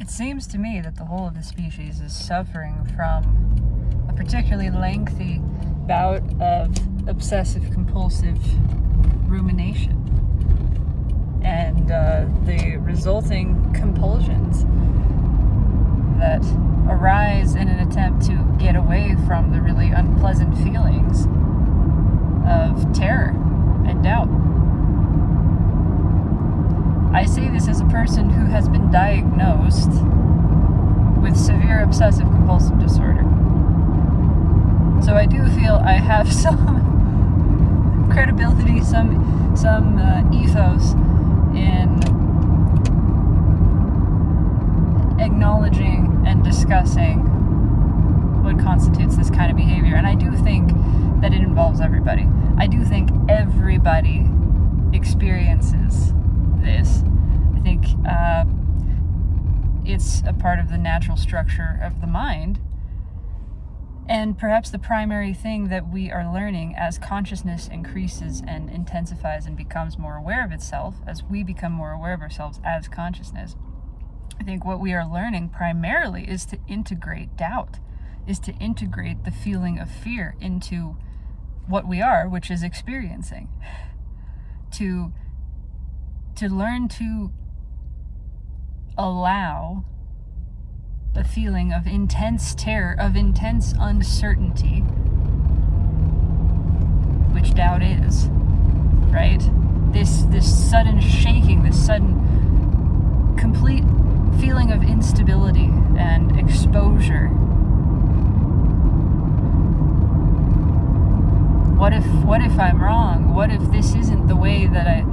It seems to me that the whole of the species is suffering from a particularly lengthy bout of obsessive-compulsive rumination and the resulting compulsions that arise in an attempt to get away from the really unpleasant feelings of terror and doubt. I say this as a person who has been diagnosed with severe obsessive-compulsive disorder. So I do feel I have some credibility, some ethos in acknowledging and discussing what constitutes this kind of behavior. And I do think that it involves everybody. I do think everybody experiences this. I think it's a part of the natural structure of the mind, and perhaps the primary thing that we are learning as consciousness increases and intensifies and becomes more aware of itself, as we become more aware of ourselves as consciousness. I think what we are learning primarily is to integrate doubt, is to integrate the feeling of fear into what we are, which is experiencing. To learn to allow the feeling of intense terror, of intense uncertainty, which doubt is, right? This sudden shaking, this sudden complete feeling of instability and exposure. What if I'm wrong? What if this isn't the way that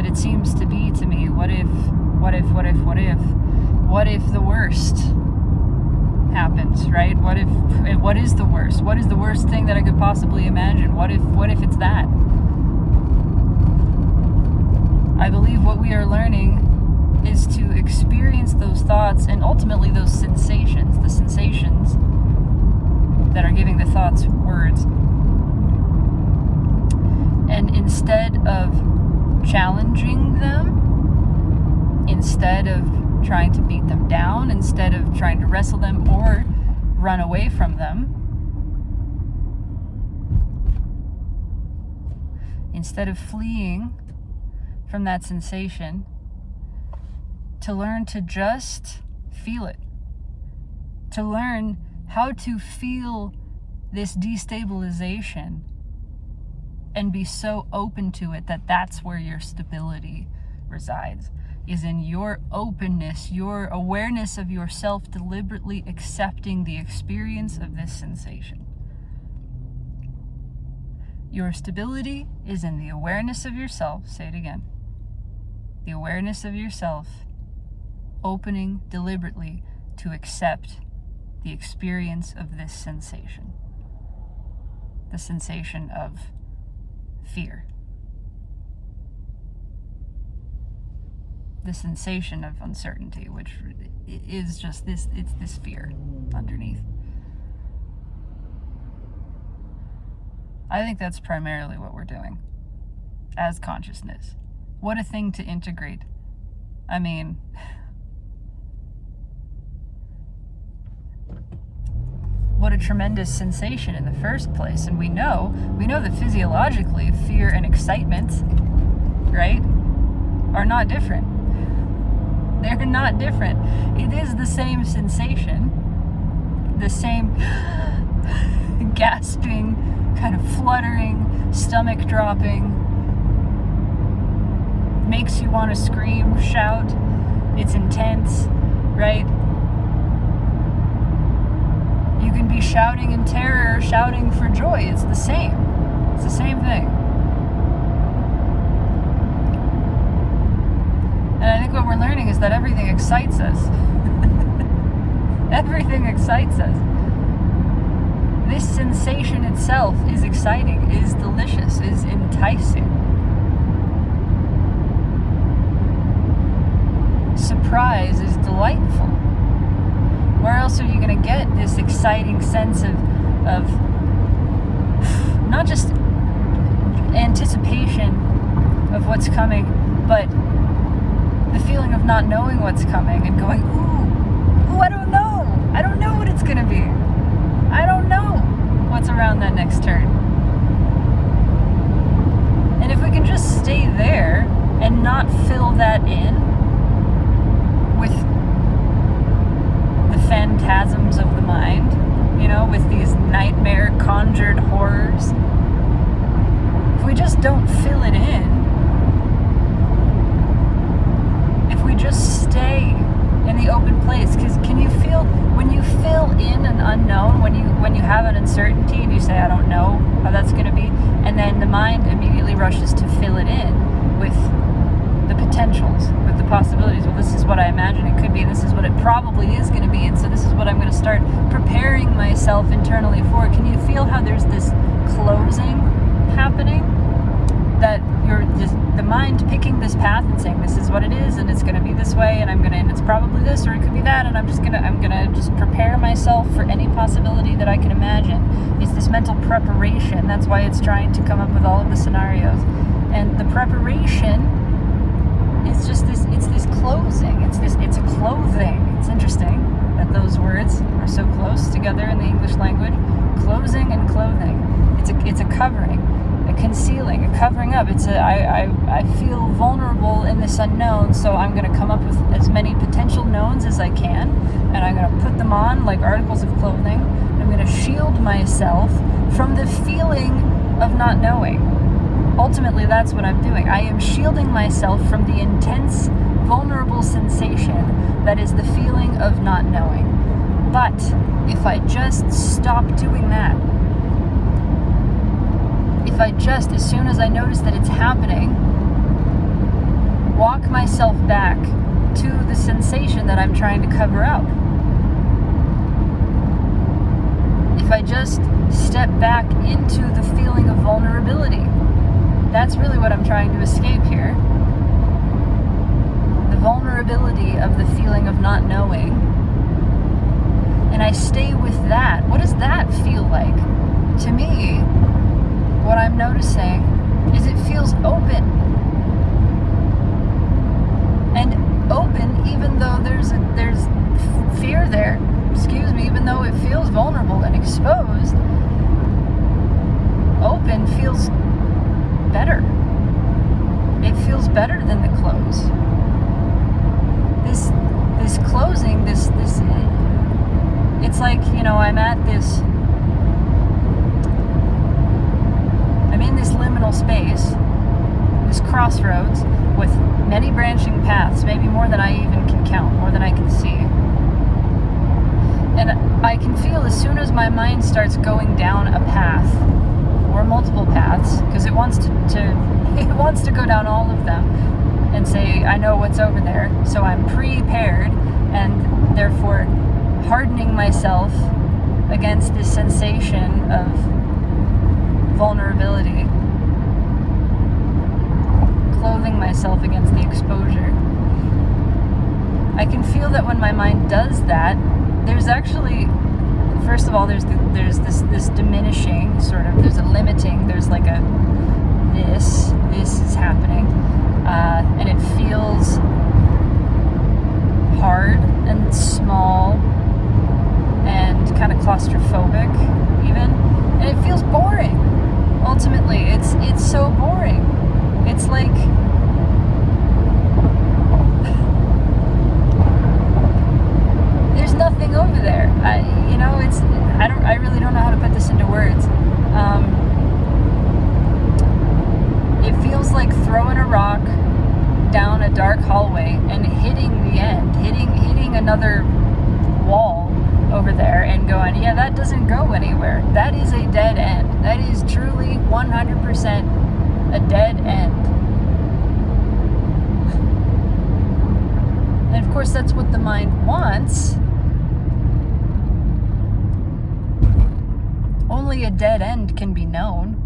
it seems to be to me? What if the worst happens, right? What is the worst? What is the worst thing that I could possibly imagine? What if it's that? I believe what we are learning is to experience those thoughts and ultimately those sensations, the sensations that are giving the thoughts words. And instead of challenging them, instead of trying to beat them down, instead of trying to wrestle them or run away from them, instead of fleeing from that sensation, to learn to just feel it, to learn how to feel this destabilization and be so open to it that that's where your stability resides, is in your openness, your awareness of yourself, deliberately accepting the experience of this sensation. Your stability is in the awareness of yourself, say it again, the awareness of yourself, opening deliberately to accept the experience of this sensation, the sensation of fear, the sensation of uncertainty, which is just this, it's this fear underneath. I think that's primarily what we're doing as consciousness. What a thing to integrate. I mean, what a tremendous sensation in the first place. And we know that physiologically fear and excitement, right, are not different. They're not different. It is the same sensation, the same gasping, kind of fluttering, stomach dropping, makes you want to scream, shout. It's intense, right? You can be shouting in terror or shouting for joy. It's the same. It's the same thing. And I think what we're learning is that everything excites us. Everything excites us. This sensation itself is exciting, is delicious, is enticing. Surprise is delightful. Where else are you going to get this exciting sense of not just anticipation of what's coming, but the feeling of not knowing what's coming and going, ooh, just don't fill it in, if we just stay in the open place, because can you feel when you fill in an unknown, when you have an uncertainty and you say, I don't know how that's going to be, and then the mind immediately rushes to fill it in with the potentials, with the possibilities. Well, this is what I imagine it could be, and this is what it probably is going to be, and so this is what I'm going to start preparing myself internally for. Can you feel how there's this closing happening? That you're just the mind picking this path and saying this is what it is, and it's going to be this way, and it's probably this, or it could be that, and I'm gonna just prepare myself for any possibility that I can imagine. It's this mental preparation. That's why it's trying to come up with all of the scenarios, and the preparation is just this. It's this closing. It's a clothing. It's interesting that those words are so close together in the English language. Closing and clothing. It's a covering, a concealing, a covering up. I feel vulnerable in this unknown, so I'm going to come up with as many potential knowns as I can, and I'm going to put them on like articles of clothing. I'm going to shield myself from the feeling of not knowing. Ultimately, that's what I'm doing. I am shielding myself from the intense, vulnerable sensation that is the feeling of not knowing. But if I just stop doing that, if I just, as soon as I notice that it's happening, walk myself back to the sensation that I'm trying to cover up. If I just step back into the feeling of vulnerability, that's really what I'm trying to escape here. The vulnerability of the feeling of not knowing. And I stay with that. What does that feel like? To me, what I'm noticing is it feels open. And open, even though there's fear there, even though it feels vulnerable and exposed, open feels better. It feels better than the close. This closing, this it's like, I'm in this liminal space, this crossroads with many branching paths, maybe more than I even can count, more than I can see. And I can feel as soon as my mind starts going down a path, or multiple paths, because it wants to go down all of them and say, I know what's over there, so I'm prepared, and therefore hardening myself against this sensation of vulnerability, clothing myself against the exposure. I can feel that when my mind does that, there's actually, first of all, there's this diminishing sort of, there's a limiting, there's like a this is happening, and it feels hard and small and kind of claustrophobic even, and it feels boring. Ultimately, it's so boring. It's like there's nothing over there. I really don't know how to put this into words. It feels like throwing a rock down a dark hallway and hitting the end, hitting another wall over there and going, yeah, that doesn't go anywhere. That is a dead end. That is truly 100% a dead end. And of course, that's what the mind wants. Only a dead end can be known.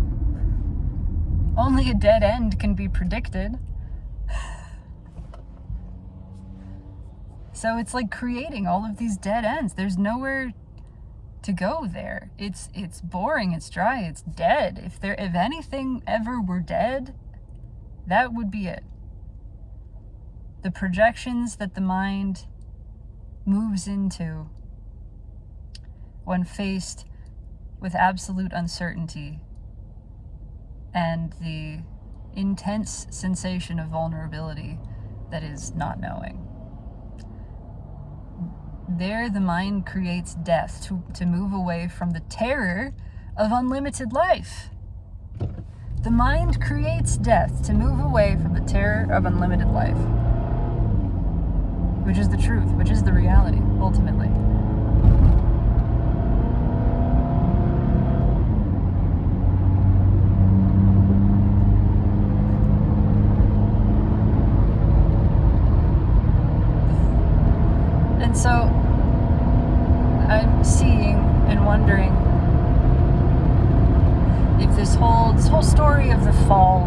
Only a dead end can be predicted. So it's like creating all of these dead ends. There's nowhere to go there. It's boring, it's dry, it's dead. If anything ever were dead, that would be it. The projections that the mind moves into when faced with absolute uncertainty and the intense sensation of vulnerability that is not knowing. There, the mind creates death to move away from the terror of unlimited life. The mind creates death to move away from the terror of unlimited life, which is the truth, which is the reality, ultimately. And so I'm seeing and wondering if this whole story of the fall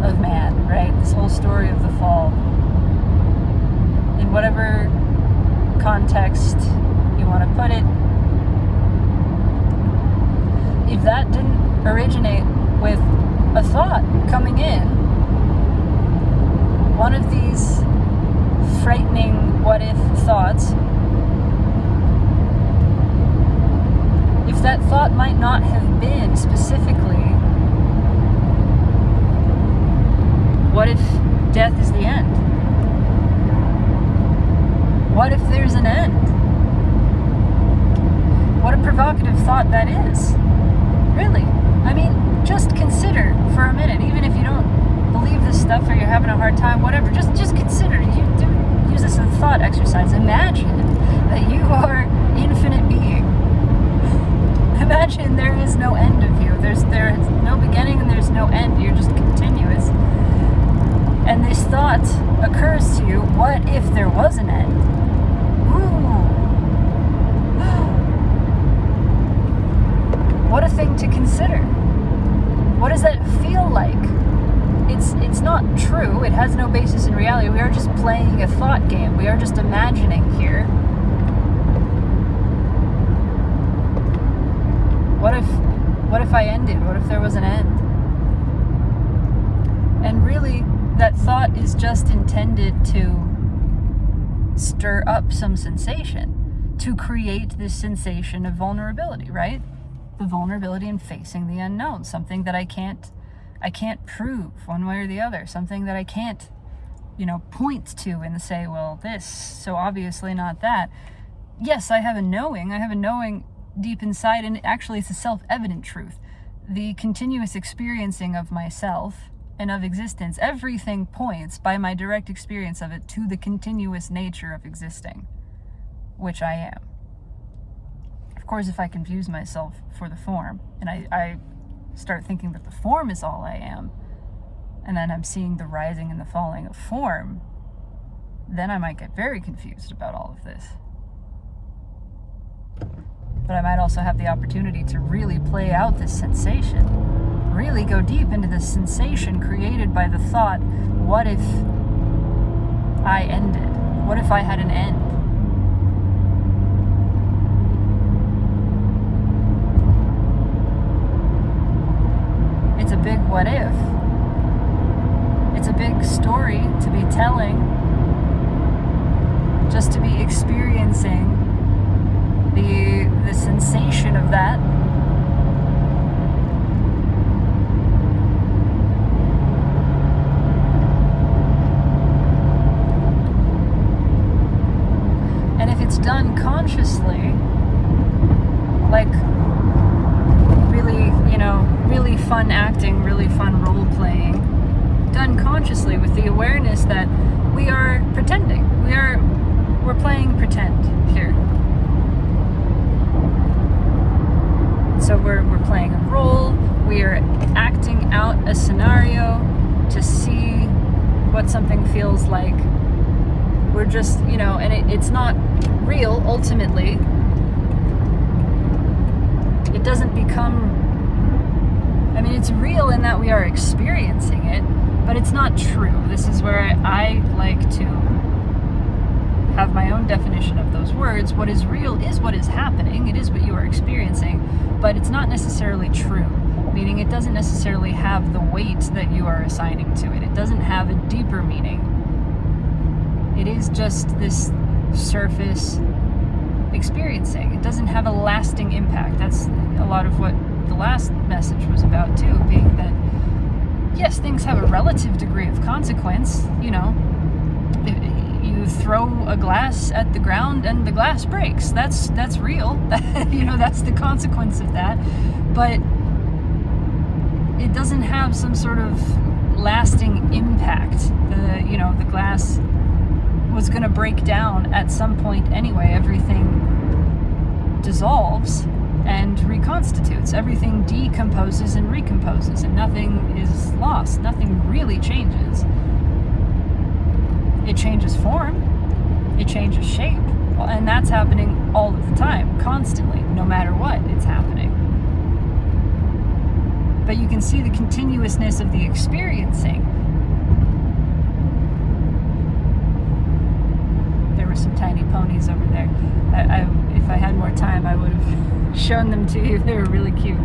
of man, right? This whole story of the fall, in whatever context you want to put it, if that didn't originate with a thought coming in, one of these frightening what-if thoughts, if that thought might not have been specifically, what if death is the end? What if there's an end? What a provocative thought that is. Really. I mean, just consider for a minute, even if you don't believe this stuff or you're having a hard time, whatever, just consider. Use this as a thought exercise. Imagine that you are infinite being. Imagine there is no end of you. There is no beginning and there's no end. You're just continuous. And this thought occurs to you, what if there was an end? Ooh. What a thing to consider. What does that feel like? It's not true. It has no basis in reality. We are just playing a thought game. We are just imagining here. What if I ended? What if there was an end? And really, that thought is just intended to stir up some sensation, to create this sensation of vulnerability, right? The vulnerability in facing the unknown, something that I can't prove one way or the other, something that I can't, point to and say, well, this, so obviously not that. Yes, I have a knowing deep inside, and actually it's a self-evident truth. The continuous experiencing of myself and of existence, everything points by my direct experience of it to the continuous nature of existing, which I am. Of course, if I confuse myself for the form, and I start thinking that the form is all I am, and then I'm seeing the rising and the falling of form, then I might get very confused about all of this. But I might also have the opportunity to really play out this sensation, really go deep into the sensation created by the thought, what if I ended? What if I had an end? It's a big what if. It's a big story to be telling, just to be experiencing the sensation of that. And if it's done consciously, like really fun acting, really fun role playing, done consciously with the awareness that we are pretending. We're playing pretend here. So we're playing a role, we are acting out a scenario to see what something feels like. We're just, and it's not real ultimately. It doesn't become, it's real in that we are experiencing it, but it's not true. This is where I like to have my own definition of those words. What is real is what is happening. It is what you are experiencing, but it's not necessarily true, meaning it doesn't necessarily have the weight that you are assigning to it. It doesn't have a deeper meaning. It is just this surface experiencing. It doesn't have a lasting impact. That's a lot of what the last message was about too, being that yes, things have a relative degree of consequence. You throw a glass at the ground and the glass breaks. That's real. That's the consequence of that. But it doesn't have some sort of lasting impact. The glass was going to break down at some point anyway. Everything dissolves and reconstitutes. Everything decomposes and recomposes, and nothing is lost. Nothing really changes. It changes form. It changes shape. And that's happening all of the time, constantly, no matter what, it's happening. But you can see the continuousness of the experiencing. There were some tiny ponies over there. If I had more time, I would have shown them to you. They were really cute.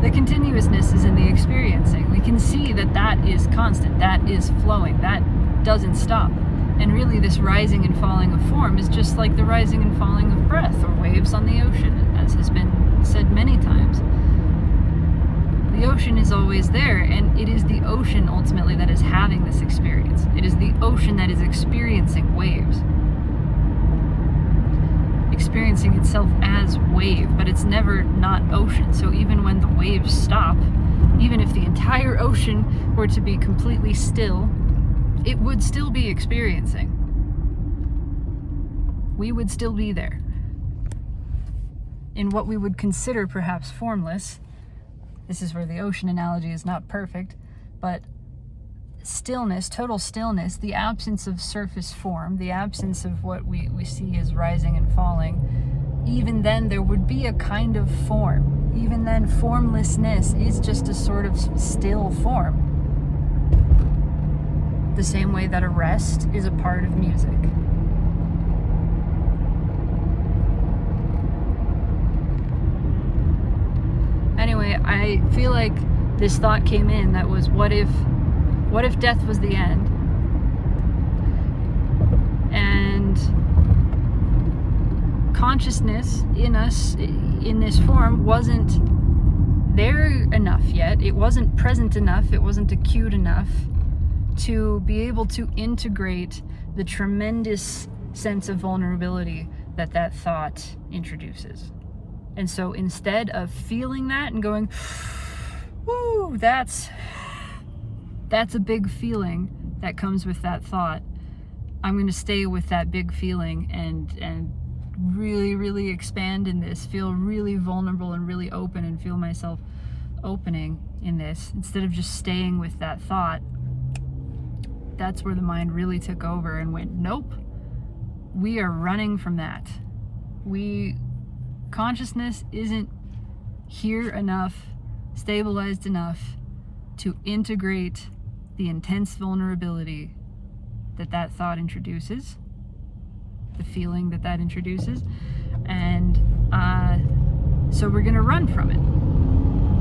The continuousness is in the experiencing. We can see that is constant, that is flowing, that doesn't stop. And really, this rising and falling of form is just like the rising and falling of breath or waves on the ocean, as has been said many times. The ocean is always there, and it is the ocean ultimately that is having this experience. It is the ocean that is experiencing waves. Experiencing itself as wave, but it's never not ocean. So even when the waves stop, even if the entire ocean were to be completely still, it would still be experiencing. We would still be there. In what we would consider perhaps formless. This is where the ocean analogy is not perfect, but stillness, total stillness, the absence of surface form, the absence of what we see as rising and falling, even then there would be a kind of form. Even then, formlessness is just a sort of still form. The same way that a rest is a part of music. Anyway, I feel like this thought came in that was, what if death was the end? And consciousness in us, in this form, wasn't there enough yet. It wasn't present enough. It wasn't acute enough to be able to integrate the tremendous sense of vulnerability that thought introduces. And so instead of feeling that and going, woo, that's a big feeling that comes with that thought, I'm going to stay with that big feeling and really, really expand in this, feel really vulnerable and really open, and feel myself opening in this, instead of just staying with that thought. That's where the mind really took over and went, nope, we are running from that. Consciousness isn't here enough, stabilized enough to integrate the intense vulnerability that thought introduces, the feeling that introduces, and so we're gonna run from it.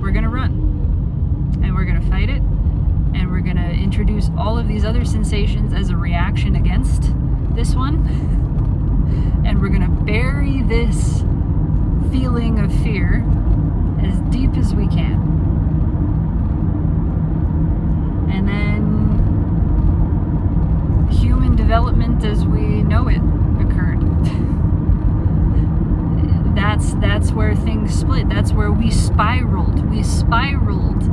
We're gonna run, and we're gonna fight it, and we're gonna introduce all of these other sensations as a reaction against this one, and we're gonna bury this feeling of fear as deep as we can. And then human development as we know it occurred. That's where things split. That's where we spiraled. We spiraled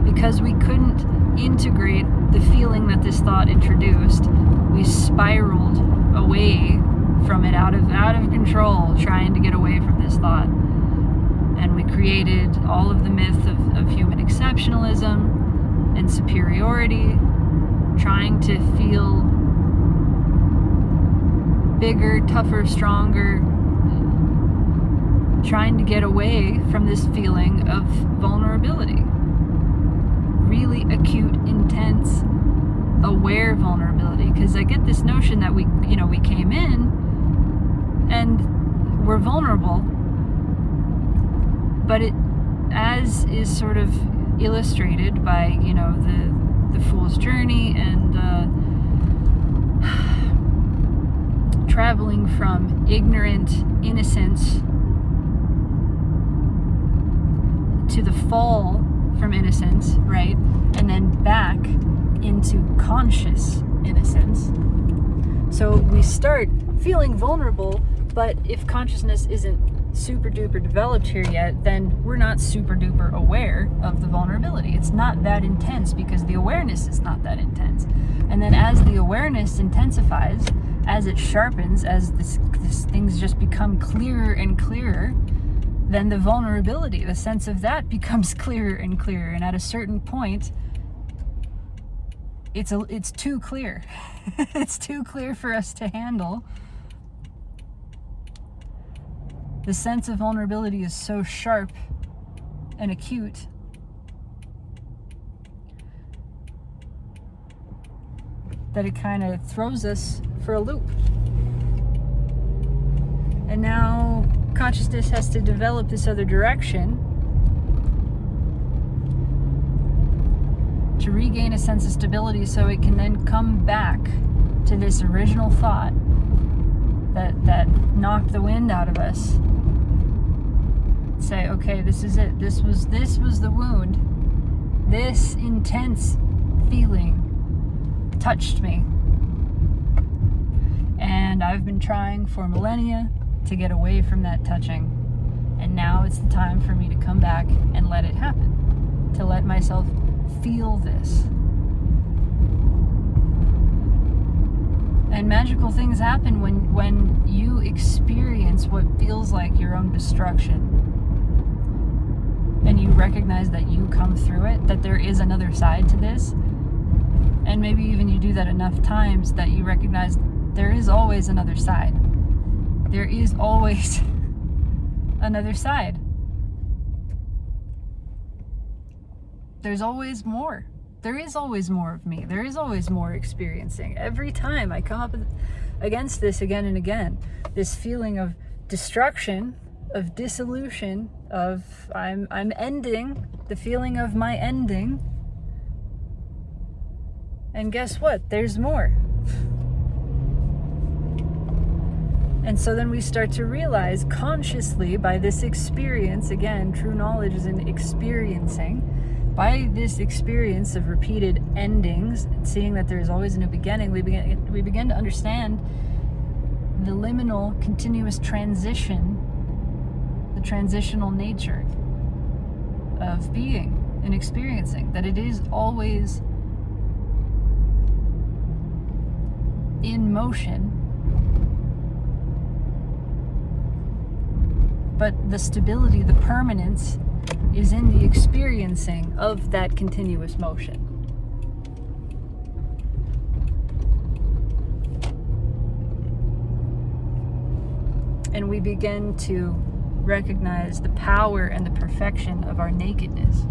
because we couldn't integrate the feeling that this thought introduced. We spiraled away from it, out of control, trying to get away from this thought. And we created all of the myth of human exceptionalism and superiority, trying to feel bigger, tougher, stronger, trying to get away from this feeling of vulnerability. Really acute, intense, aware vulnerability. Because I get this notion that we came in and we're vulnerable, but it, as is sort of illustrated by, the Fool's Journey and traveling from ignorant innocence to the fall from innocence, right? And then back into conscious innocence. So we start feeling vulnerable, but if consciousness isn't super duper developed here yet, then we're not super duper aware of the vulnerability. It's not that intense because the awareness is not that intense. And then as the awareness intensifies, as it sharpens, as this things just become clearer and clearer, then the vulnerability, the sense of that becomes clearer and clearer. And at a certain point, it's too clear. It's too clear for us to handle. The sense of vulnerability is so sharp and acute that it kind of throws us for a loop. And now consciousness has to develop this other direction to regain a sense of stability so it can then come back to this original thought that knocked the wind out of us. Say, okay, this is it. This was the wound. This intense feeling touched me. And I've been trying for millennia to get away from that touching. And now it's the time for me to come back and let it happen. To let myself feel this. And magical things happen when you experience what feels like your own destruction. And you recognize that you come through it, that there is another side to this. And maybe even you do that enough times that you recognize there is always another side. There is always another side. There's always more. There is always more of me. There is always more experiencing. Every time I come up against this again and again, this feeling of destruction, of dissolution, of I'm ending, the feeling of my ending. And guess what? There's more. And so then we start to realize consciously by this experience, again, true knowledge is in experiencing, by this experience of repeated endings, seeing that there is always a new beginning, we begin to understand the liminal continuous transition, the transitional nature of being and experiencing, that it is always in motion, but the stability, the permanence is in the experiencing of that continuous motion. And we begin to recognize the power and the perfection of our nakedness,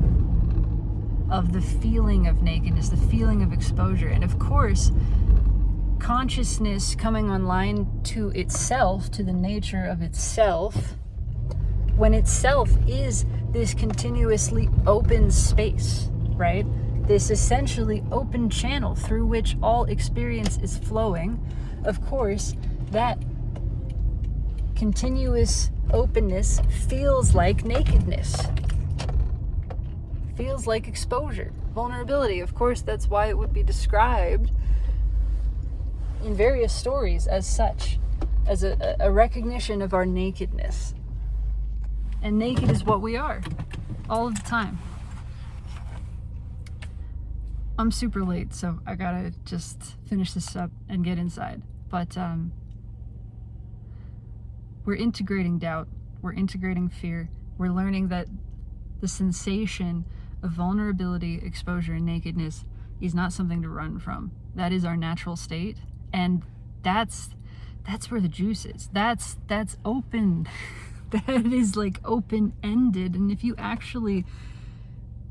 of the feeling of nakedness, the feeling of exposure. And of course, consciousness coming online to itself, to the nature of itself, when itself is this continuously open space, right? This essentially open channel through which all experience is flowing. Of course, that continuous openness feels like nakedness, feels like exposure, vulnerability. Of course, that's why it would be described in various stories as such, as a recognition of our nakedness. And naked is what we are, all of the time. I'm super late, so I gotta just finish this up and get inside. But we're integrating doubt, we're integrating fear, we're learning that the sensation of vulnerability, exposure, and nakedness is not something to run from. That is our natural state, and that's where the juice is. That's open. That is like open-ended, and if you actually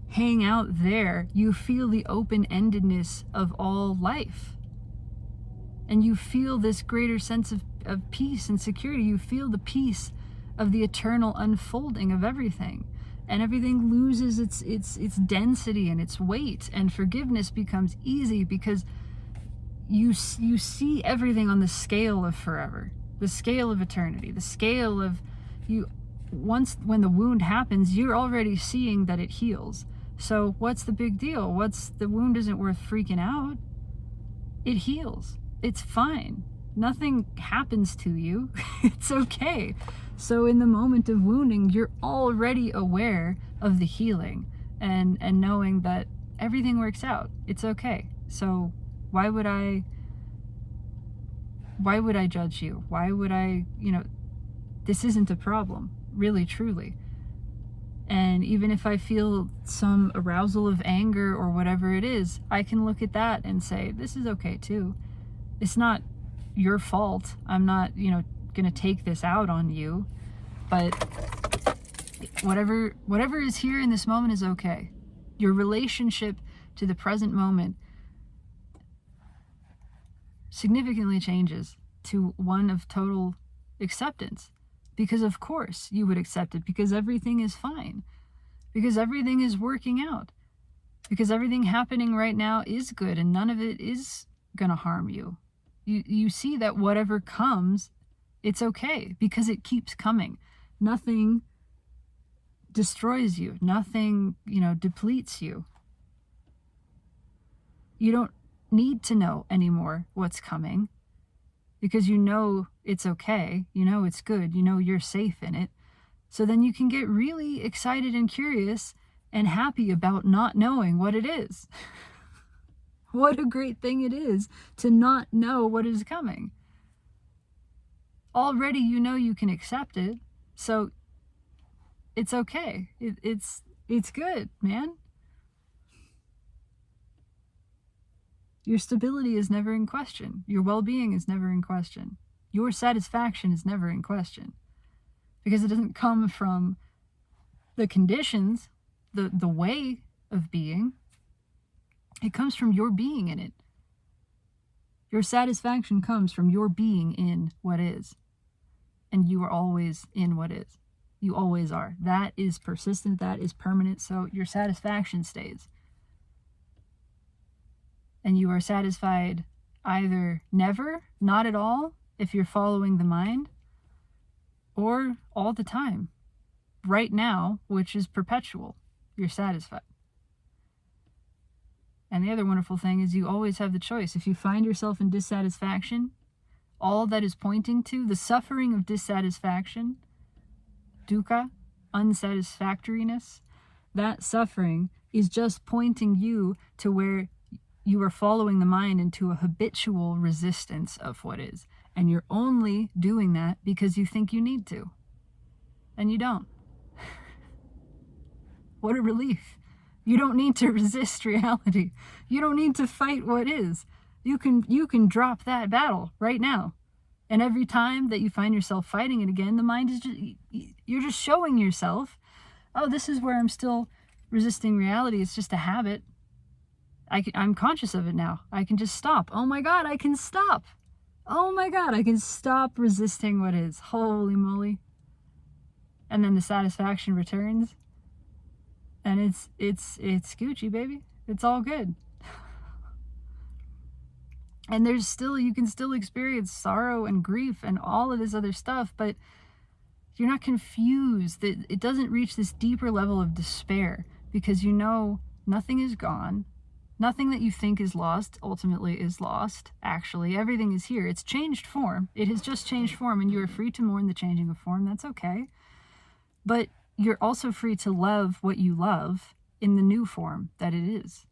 hang out there, you feel the open-endedness of all life, and you feel this greater sense of peace and security. You feel the peace of the eternal unfolding of everything, and everything loses its density and its weight, and forgiveness becomes easy because you see everything on the scale of forever, the scale of eternity, the scale of you. Once when the wound happens, you're already seeing that it heals. So what's the big deal? The wound isn't worth freaking out. It heals. It's fine. Nothing happens to you. It's okay. So in the moment of wounding, you're already aware of the healing and knowing that everything works out. It's okay. So why would I judge you? Why would I, this isn't a problem, really, truly. And even if I feel some arousal of anger or whatever it is, I can look at that and say, this is okay too. It's not your fault. I'm not, going to take this out on you. But whatever is here in this moment is okay. Your relationship to the present moment significantly changes to one of total acceptance. Because of course you would accept it, because everything is fine, because everything is working out, because everything happening right now is good and none of it is going to harm you. You see that whatever comes, it's okay because it keeps coming. Nothing destroys you. Nothing, depletes you. You don't need to know anymore what's coming because it's okay. It's good. You're safe in it. So then you can get really excited and curious and happy about not knowing what it is. What a great thing it is to not know what is coming. Already you can accept it. So it's okay. It's good, man. Your stability is never in question. Your well-being is never in question. Your satisfaction is never in question. Because it doesn't come from the conditions, the way of being. It comes from your being in it. Your satisfaction comes from your being in what is. And you are always in what is. You always are. That is persistent. That is permanent. So your satisfaction stays. And you are satisfied either never, not at all, if you're following the mind, or all the time. Right now, which is perpetual. You're satisfied. And the other wonderful thing is you always have the choice. If you find yourself in dissatisfaction, all that is pointing to the suffering of dissatisfaction, dukkha, unsatisfactoriness, that suffering is just pointing you to where you are following the mind into a habitual resistance of what is. And you're only doing that because you think you need to. And you don't. What a relief. You don't need to resist reality. You don't need to fight what is. You can drop that battle right now. And every time that you find yourself fighting it again, the mind is you're just showing yourself, oh, this is where I'm still resisting reality. It's just a habit. I'm conscious of it now. I can just stop. Oh my God, I can stop. Oh my God, I can stop resisting what is. Holy moly. And then the satisfaction returns. And it's Gucci, baby. It's all good. And you can still experience sorrow and grief and all of this other stuff, but you're not confused. It doesn't reach this deeper level of despair because nothing is gone. Nothing that you think is lost ultimately is lost. Actually, everything is here. It's changed form. It has just changed form, and you are free to mourn the changing of form. That's okay. But you're also free to love what you love in the new form that it is.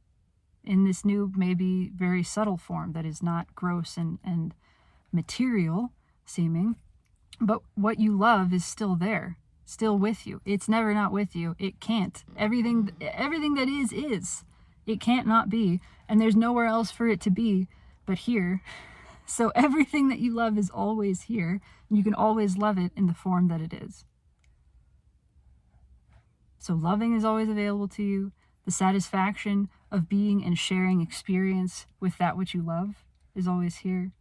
In this new, maybe very subtle form that is not gross and material seeming. But what you love is still there, still with you. It's never not with you. It can't. Everything that is. It can't not be. And there's nowhere else for it to be but here. So everything that you love is always here. And you can always love it in the form that it is. So loving is always available to you. The satisfaction of being and sharing experience with that which you love is always here.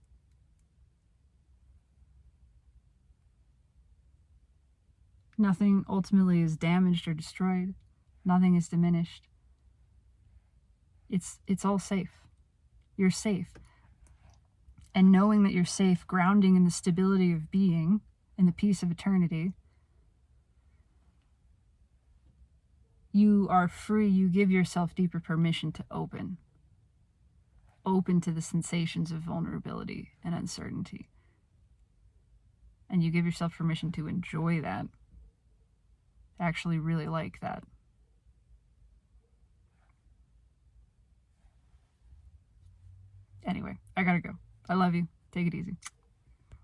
Nothing ultimately is damaged or destroyed. Nothing is diminished. It's all safe. You're safe. And knowing that you're safe, grounding in the stability of being, in the peace of eternity, you are free. You give yourself deeper permission to open to the sensations of vulnerability and uncertainty. and you give yourself permission to enjoy that, actually really like that. Anyway, I gotta go. I love you. Take it easy.